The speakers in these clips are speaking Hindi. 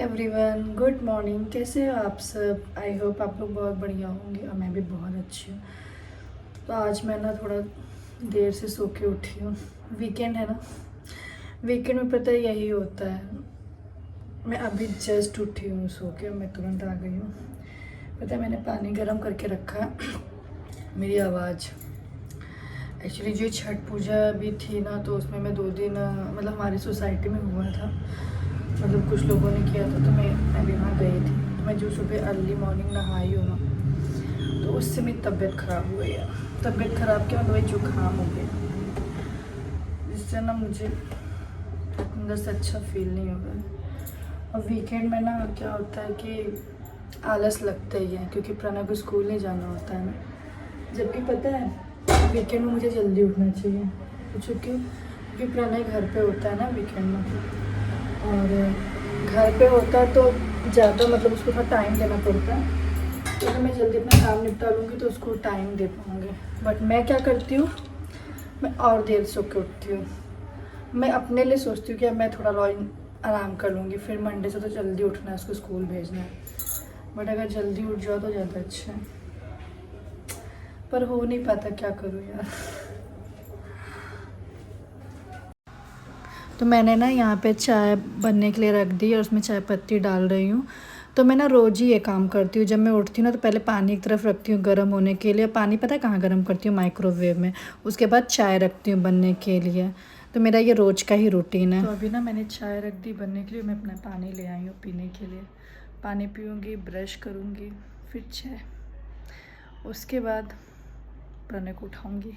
Everyone, good morning. कैसे हो आप सब? आई होप आप लोग बहुत बढ़िया होंगे और मैं भी बहुत अच्छी हूँ। तो आज मैं ना थोड़ा देर से सो के उठी हूँ। वीकेंड है ना, वीकेंड में पता है यही होता है। मैं अभी जस्ट उठी हूँ सो के, मैं तुरंत आ गई हूँ। पता है मैंने पानी गर्म करके रखा है। मेरी आवाज़ एक्चुअली जो छठ पूजा भी थी ना, तो उसमें मैं 2 दिन मतलब हमारी सोसाइटी में हुआ था, मतलब कुछ लोगों ने किया था, तो मैं भी वहाँ गई थी। तो मैं जो सुबह अर्ली मॉर्निंग नहाई हूँ ना, तो उससे मेरी तबीयत ख़राब हो गई है। तबीयत ख़राब क्या मतलब जुकाम हो गया, जिससे ना मुझे अंदर से अच्छा फील नहीं हो रहा है। और वीकेंड में ना क्या होता है कि आलस लगता ही है, क्योंकि प्रणव को स्कूल नहीं जाना होता है ना। जबकि पता है वीकेंड में मुझे जल्दी उठना चाहिए। पूछो क्यों? क्योंकि प्रणव घर पे होता है ना वीकेंड में, और घर पे होता है तो ज़्यादा मतलब उसको थोड़ा टाइम देना पड़ता है। तो अगर मैं जल्दी अपना काम निपटा लूँगी तो उसको टाइम दे पाऊँगी। बट मैं क्या करती हूँ, मैं और देर सो के उठती हूँ। मैं अपने लिए सोचती हूँ कि अब मैं थोड़ा आराम कर लूँगी, फिर मंडे से तो जल्दी उठना है, उसको स्कूल भेजना है। बट अगर जल्दी उठ जाओ तो ज़्यादा अच्छा है, पर हो नहीं पाता, क्या करूँ यार। तो मैंने ना यहाँ पे चाय बनने के लिए रख दी और उसमें चाय पत्ती डाल रही हूँ। तो मैं ना रोज़ ही ये काम करती हूँ। जब मैं उठती हूँ ना, तो पहले पानी एक तरफ रखती हूँ गर्म होने के लिए। पानी पता है कहाँ गर्म करती हूँ? माइक्रोवेव में। उसके बाद चाय रखती हूँ बनने के लिए। तो मेरा ये रोज़ का ही रूटीन है। तो अभी ना मैंने चाय रख दी बनने के लिए, मैं अपना पानी ले आई हूँ पीने के लिए। पानी पीऊँगी, ब्रश करूँगी, फिर चाय, उसके बाद प्रणय को उठाऊँगी।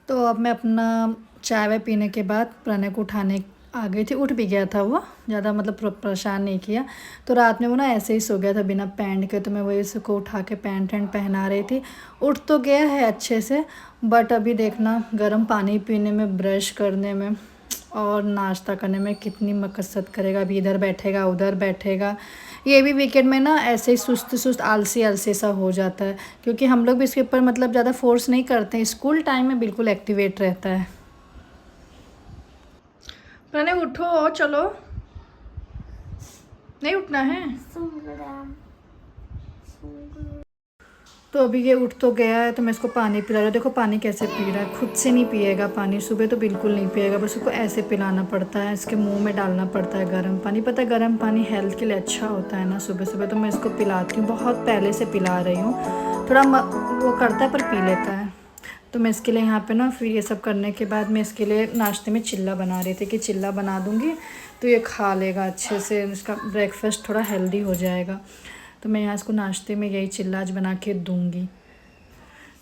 तो अब मैं अपना चाय वाय पीने के बाद प्रणय को उठाने आ गई थी, उठ भी गया था वो, ज़्यादा मतलब परेशान नहीं किया। तो रात में वो ना ऐसे ही सो गया था बिना पैंट के, तो मैं वही उसको उठा के पैंट वैंट पहना रही थी। उठ तो गया है अच्छे से, बट अभी देखना गर्म पानी पीने में, ब्रश करने में और नाश्ता करने में कितनी मकसद करेगा। अभी इधर बैठेगा उधर बैठेगा। ये भी वीकेंड में ना ऐसे ही सुस्त सुस्त आलसी आलसी सा हो जाता है, क्योंकि हम लोग भी इसके ऊपर मतलब ज़्यादा फोर्स नहीं करते हैं। स्कूल टाइम में बिल्कुल एक्टिवेट रहता है। प्रणय उठो, चलो, नहीं उठना है। तो अभी ये उठ तो गया है, तो मैं इसको पानी पिला रहा हूँ। देखो पानी कैसे पी रहा है, खुद से नहीं पिएगा पानी, सुबह तो बिल्कुल नहीं पिएगा, बस उसको ऐसे पिलाना पड़ता है, इसके मुंह में डालना पड़ता है गर्म पानी। पता है गर्म पानी हेल्थ के लिए अच्छा होता है ना सुबह सुबह, तो मैं इसको पिलाती हूँ, बहुत पहले से पिला रही हूँ। थोड़ा वो करता है पर पी लेता है। तो मैं इसके लिए यहाँ पे ना फिर ये सब करने के बाद मैं इसके लिए नाश्ते में चिल्ला बना रही थी कि चिल्ला बना दूँगी तो ये खा लेगा अच्छे से, इसका ब्रेकफास्ट थोड़ा हेल्दी हो जाएगा। तो मैं यहाँ इसको नाश्ते में यही चिल्ला आज बना के दूँगी।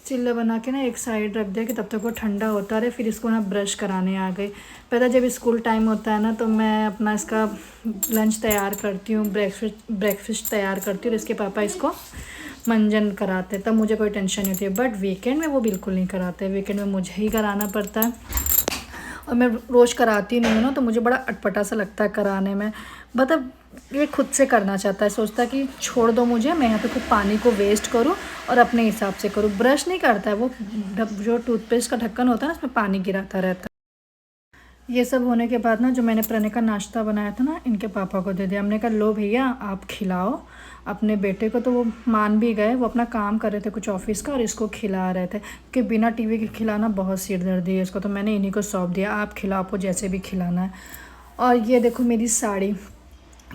चिल्ला बना के ना एक साइड रख दिया कि तब तक वो ठंडा होता रहे। फिर इसको ना ब्रश कराने आ गई। पता जब स्कूल टाइम होता है ना तो मैं अपना इसका लंच तैयार करती हूँ, ब्रेकफास्ट तैयार करती हूँ, और इसके पापा इसको मंजन कराते, तब मुझे कोई टेंशन नहीं होती है। बट वीकेंड में वो बिल्कुल नहीं कराते, वीकेंड में मुझे ही कराना पड़ता है, और मैं रोज़ कराती नहीं हूँ ना, तो मुझे बड़ा अटपटा सा लगता है कराने में। मतलब ये खुद से करना चाहता है, सोचता है कि छोड़ दो मुझे, मैं यहाँ पे खूब पानी को वेस्ट करूँ और अपने हिसाब से करूँ। ब्रश नहीं करता है वो, जो टूथपेस्ट का ढक्कन होता है ना उसमें पानी गिराता रहता है। ये सब होने के बाद ना जो मैंने प्रणय का नाश्ता बनाया था ना, इनके पापा को दे दिया। हमने कहा लो भैया आप खिलाओ अपने बेटे को। तो वो मान भी गए, वो अपना काम कर रहे थे कुछ ऑफिस का और इसको खिला रहे थे, कि बिना टीवी के खिलाना बहुत सिरदर्दी है इसको। तो मैंने इन्हीं को सौंप दिया, आप खिलाओ, आपको जैसे भी खिलाना है। और ये देखो मेरी साड़ी,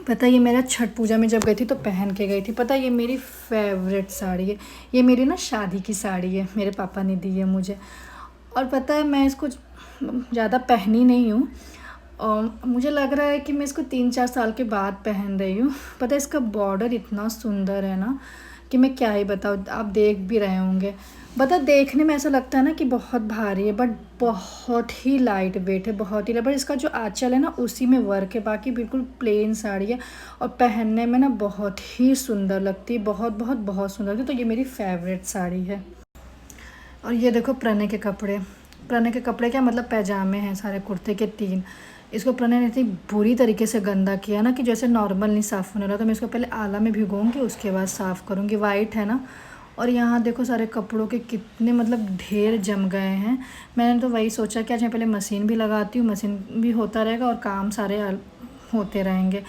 पता ये मेरा छठ पूजा में जब गई थी तो पहन के गई थी। पता ये मेरी फेवरेट साड़ी है, ये मेरी ना शादी की साड़ी है, मेरे पापा ने दी है मुझे। और पता है मैं इसको ज़्यादा पहनी नहीं हूँ, और मुझे लग रहा है कि मैं इसको 3-4 साल के बाद पहन रही हूँ। पता है इसका बॉर्डर इतना सुंदर है ना कि मैं क्या ही बताऊँ, आप देख भी रहे होंगे। बता देखने में ऐसा लगता है ना कि बहुत भारी है, बट बहुत ही लाइट वेट है, बहुत ही लाइट। बट इसका जो आंचल है ना उसी में वर्क है, बाकी बिल्कुल प्लेन साड़ी है, और पहनने में ना बहुत ही सुंदर लगती है, बहुत बहुत बहुत सुंदर लगती है। तो ये मेरी फेवरेट साड़ी है। और ये देखो प्रणय के कपड़े, प्रणय के कपड़े क्या मतलब पैजामे हैं सारे, कुर्ते के 3। इसको प्रणय ने इतनी बुरी तरीके से गंदा किया ना कि जैसे नॉर्मल नहीं साफ़ होने लगा। तो मैं इसको पहले आला में भिगोऊंगी, उसके बाद साफ़ करूँगी। वाइट है ना, और यहाँ देखो सारे कपड़ों के कितने मतलब ढेर जम गए हैं। मैंने तो वही सोचा कि आज मैं पहले मशीन भी लगाती हूँ, मशीन भी होता रहेगा और काम सारे होते रहेंगे।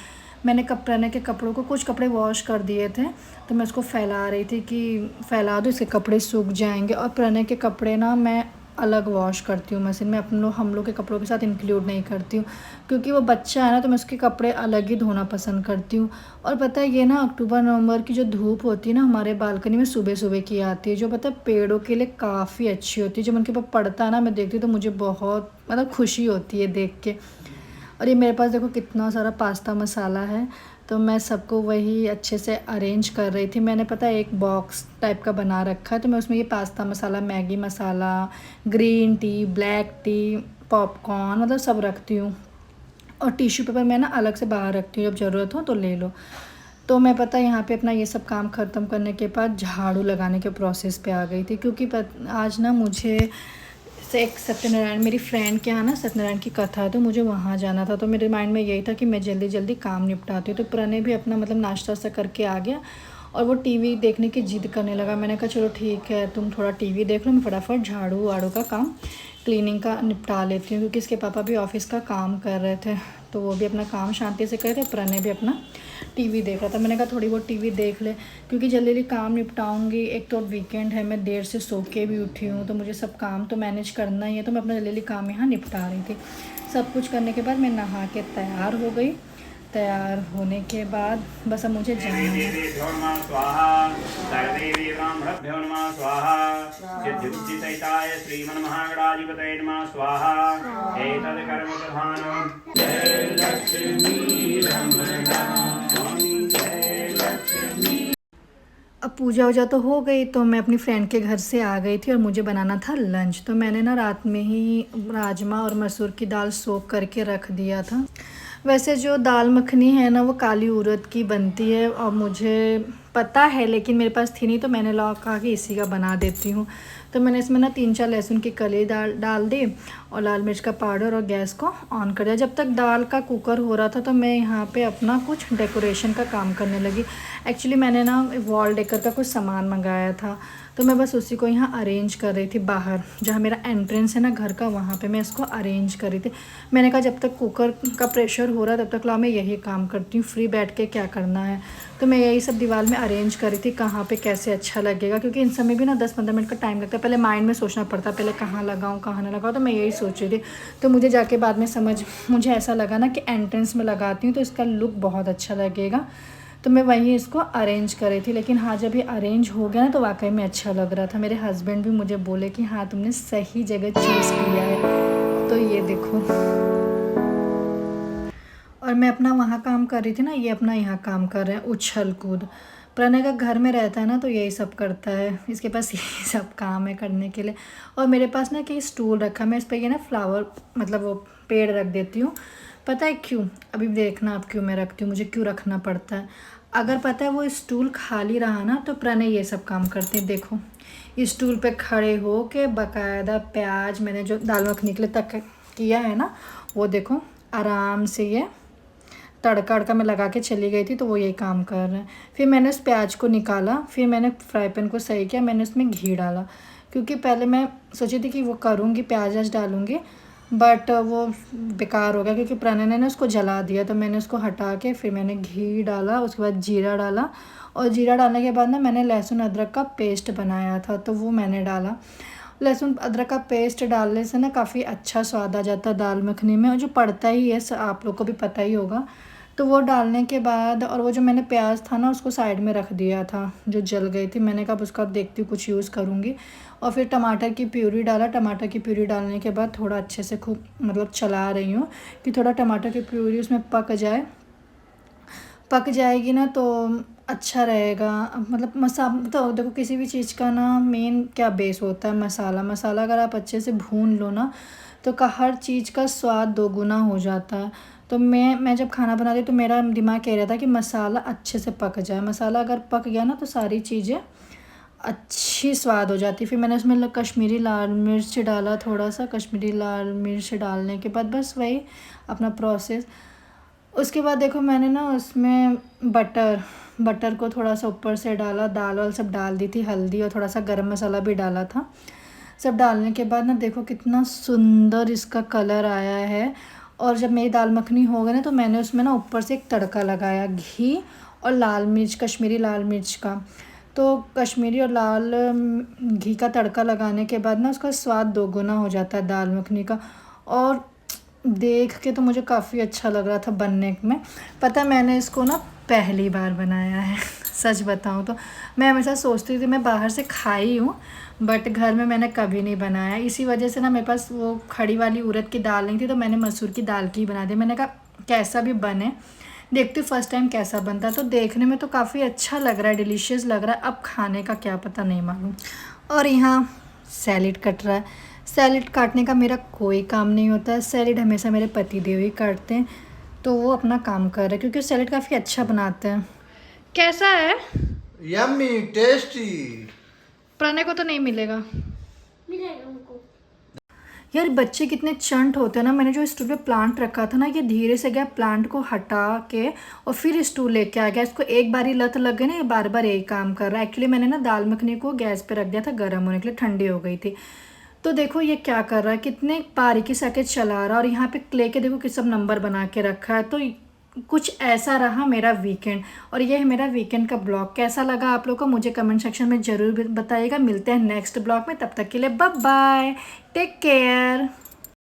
मैंने प्रणय के कपड़ों को कुछ कपड़े वॉश कर दिए थे, तो मैं उसको फैला रही थी कि फैला दो, इसके कपड़े सूख जाएंगे। और प्रणय के कपड़े ना मैं अलग वॉश करती हूँ मशीन में, हम लोग के कपड़ों के साथ इंक्लूड नहीं करती हूँ, क्योंकि वो बच्चा है ना, तो मैं उसके कपड़े अलग ही धोना पसंद करती हूँ। और पता है ये ना अक्टूबर नवंबर की जो धूप होती है ना हमारे बालकनी में सुबह सुबह की आती है, जो पता है पेड़ों के लिए काफ़ी अच्छी होती है। जब उनके ऊपर पड़ता है ना, मैं देखती हूँ तो मुझे बहुत मतलब खुशी होती है देख के। और ये मेरे पास देखो कितना सारा पास्ता मसाला है, तो मैं सबको वही अच्छे से अरेंज कर रही थी। मैंने पता है एक बॉक्स टाइप का बना रखा है, तो मैं उसमें ये pasta masala, Maggi masala, green tea, black tea, popcorn मतलब सब रखती हूँ। और टिश्यू पेपर मैं ना अलग से बाहर रखती हूँ, जब ज़रूरत हो तो ले लो। तो मैं पता यहाँ पे अपना ये सब काम ख़त्म करने के बाद झाड़ू लगाने के प्रोसेस पे आ गई थी, क्योंकि आज ना मुझे से एक सत्यनारायण, मेरी फ्रेंड के यहाँ ना सत्यनारायण की कथा है, तो मुझे वहाँ जाना था। तो मेरे माइंड में यही था कि मैं जल्दी जल्दी काम निपटाती हूँ। तो प्रणय भी अपना मतलब नाश्ता सा करके आ गया, और वो टीवी देखने की जिद करने लगा। मैंने कहा चलो ठीक है तुम थोड़ा टीवी देख लो, मैं फटाफट झाड़ू वाड़ू का काम, क्लीनिंग का निपटा लेती हूँ, क्योंकि इसके पापा भी ऑफिस का काम कर रहे थे, तो वो भी अपना काम शांति से कर रहे थे। प्रणय भी अपना टीवी देख रहा था। मैंने कहा थोड़ी बहुत टीवी देख ले, क्योंकि जल्दी जल्दी काम निपटाऊंगी। एक तो वीकेंड है, मैं देर से सो के भी उठी हूँ, तो मुझे सब काम तो मैनेज करना ही है। तो मैं अपना जल्दी जल्दी काम यहाँ निपटा रही थी। सब कुछ करने के बाद मैं नहा के तैयार हो गई। तैयार होने के बाद बस अब मुझे जाना है। अब पूजा वूजा तो हो गई, तो मैं अपनी फ्रेंड के घर से आ गई थी और मुझे बनाना था लंच। तो मैंने ना रात में ही राजमा और मसूर की दाल सोक करके रख दिया था। वैसे जो दाल मखनी है ना वो काली उड़द की बनती है और मुझे पता है, लेकिन मेरे पास थी नहीं तो मैंने कहा कि इसी का बना देती हूँ। तो मैंने इसमें ना 3-4 लहसुन की कली डाल दी और लाल मिर्च का पाउडर और गैस को ऑन कर दिया। जब तक दाल का कुकर हो रहा था तो मैं यहाँ पे अपना कुछ डेकोरेशन का काम करने लगी। एक्चुअली मैंने ना वॉल डेकर का कुछ सामान मंगाया था, तो मैं बस उसी को यहाँ अरेंज कर रही थी। बाहर जहाँ मेरा एंट्रेंस है ना घर का, वहाँ पे मैं इसको अरेंज कर रही थी। मैंने कहा जब तक कुकर का प्रेशर हो रहा है तब तक ला मैं यही काम करती हूँ, फ्री बैठ के क्या करना है। तो मैं यही सब दीवार में अरेंज कर रही थी, कहाँ पे कैसे अच्छा लगेगा, क्योंकि इन समय भी ना 10-15 मिनट का टाइम लगता है। पहले माइंड में सोचना पड़ता है पहले कहाँ लगाऊँ कहाँ ना लगाऊँ, तो मैं यही सोच रही थी। तो मुझे जाके बाद में मुझे ऐसा लगा ना कि एंट्रेंस में लगाती हूँ तो इसका लुक बहुत अच्छा लगेगा, तो मैं वहीं इसको अरेंज कर रही थी। लेकिन हाँ जब ये अरेंज हो गया ना तो वाकई में अच्छा लग रहा था। मेरे हस्बैंड भी मुझे बोले कि हाँ तुमने सही जगह चूज़ किया है। तो ये देखो, और मैं अपना वहाँ काम कर रही थी ना, ये अपना यहाँ काम कर रहे हैं उछल कूद। प्रणय का घर में रहता है ना तो यही सब करता है, इसके पास यही सब काम है करने के लिए। और मेरे पास ना कि स्टूल रखा, मैं इस पर ये ना फ्लावर मतलब वो पेड़ रख देती हूँ। पता है क्यों? अभी देखना आप क्यों मैं रखती हूँ, मुझे क्यों रखना पड़ता है। अगर पता है वो स्टूल खाली रहा ना तो प्रणय ये सब काम करते हैं। देखो इस स्टूल पे खड़े हो के बाकायदा प्याज मैंने जो दाल मखनी के लिए तक किया है ना, वो देखो आराम से ये तड़का अड़का मैं लगा के चली गई थी, तो वो यही काम कर रहे हैं। फिर मैंने उस प्याज को निकाला, फिर मैंने फ्राई पैन को सही किया, मैंने उसमें घी डाला, क्योंकि पहले मैं सोची थी कि वो करूँगी प्याज व्याज डालूँगी, बट वो बेकार हो गया क्योंकि प्रणय ने उसको जला दिया। तो मैंने उसको हटा के फिर मैंने घी डाला, उसके बाद जीरा डाला, और जीरा डालने के बाद ना मैंने लहसुन अदरक का पेस्ट बनाया था तो वो मैंने डाला। लहसुन अदरक का पेस्ट डालने से ना काफ़ी अच्छा स्वाद आ जाता है दाल मखनी में, और जो पड़ता ही है आप लोग को भी पता ही होगा। तो वो डालने के बाद, और वो जो मैंने प्याज था ना उसको साइड में रख दिया था जो जल गई थी, मैंने कहा उसका देखती हूँ कुछ यूज़ करूँगी। और फिर टमाटर की प्यूरी डाला। टमाटर की प्यूरी डालने के बाद थोड़ा अच्छे से खूब मतलब चला रही हूँ कि थोड़ा टमाटर की प्यूरी उसमें पक जाएगी ना तो अच्छा रहेगा। मतलब मसाला तो देखो किसी भी चीज़ का ना मेन क्या बेस होता है मसाला अगर आप अच्छे से भून लो ना तो हर चीज़ का स्वाद दोगुना हो जाता है। तो मैं जब खाना बनाती तो मेरा दिमाग कह रहा था कि मसाला अच्छे से पक जाए। मसाला अगर पक गया ना तो सारी चीज़ें अच्छी स्वाद हो जाती। फिर मैंने उसमें कश्मीरी लाल मिर्च डाला, थोड़ा सा कश्मीरी लाल मिर्च डालने के बाद बस वही अपना प्रोसेस। उसके बाद देखो मैंने ना उसमें बटर को थोड़ा सा ऊपर से डाला, दाल वाल सब डाल दी थी, हल्दी और थोड़ा सा गरम मसाला भी डाला था। सब डालने के बाद ना देखो कितना सुंदर इसका कलर आया है। और जब मेरी दाल मखनी हो गई ना तो मैंने उसमें ना ऊपर से एक तड़का लगाया घी और लाल मिर्च, कश्मीरी लाल मिर्च का। तो कश्मीरी और लाल घी का तड़का लगाने के बाद ना उसका स्वाद दोगुना हो जाता है दाल मखनी का। और देख के तो मुझे काफ़ी अच्छा लग रहा था बनने में। पता है मैंने इसको ना पहली बार बनाया है सच बताऊँ तो। मैं हमेशा सोचती थी मैं बाहर से खाई हूँ, बट घर में मैंने कभी नहीं बनाया। इसी वजह से ना मेरे पास वो खड़ी वाली उड़द की दाल नहीं थी तो मैंने मसूर की दाल की ही बना दी। मैंने कहा कैसा भी बने देखती हूँ फर्स्ट टाइम कैसा बनता है। तो देखने में तो काफ़ी अच्छा लग रहा है, डिलीशियस लग रहा है, अब खाने का क्या पता नहीं मालूम। और यहाँ सैलेड कट रहा है। सैलेड काटने का मेरा कोई काम नहीं होता है, सैलेड हमेशा मेरे पति देव ही काटते हैं, तो वो अपना काम कर रहे हैं क्योंकि सैलेड काफ़ी अच्छा बनाते हैं। कैसा है? Yummy tasty. प्रणय को तो नहीं मिलेगा। मिलेगा उनको। यार बच्चे कितने चंट होते हैं ना। मैंने जो स्टूल पे प्लांट रखा था ना, ये धीरे से गया प्लांट को हटा के और फिर स्टूल लेके आ गया। इसको एक बार ही लत लग गई ना, ये बार बार यही काम कर रहा है। एक्चुअली मैंने ना दाल मखनी को गैस पे रख दिया था गर्म होने के लिए, ठंडी हो गई थी। तो देखो ये क्या कर रहा है, कितने बारीकी से आके चला रहा है। और यहाँ पे क्ले के देखो किस सब नंबर बना के रखा है। तो कुछ ऐसा रहा मेरा वीकेंड, और ये है मेरा वीकेंड का ब्लॉग। कैसा लगा आप लोग को मुझे कमेंट सेक्शन में ज़रूर बताइएगा। मिलते हैं नेक्स्ट ब्लॉग में, तब तक के लिए बाय बाय, टेक केयर।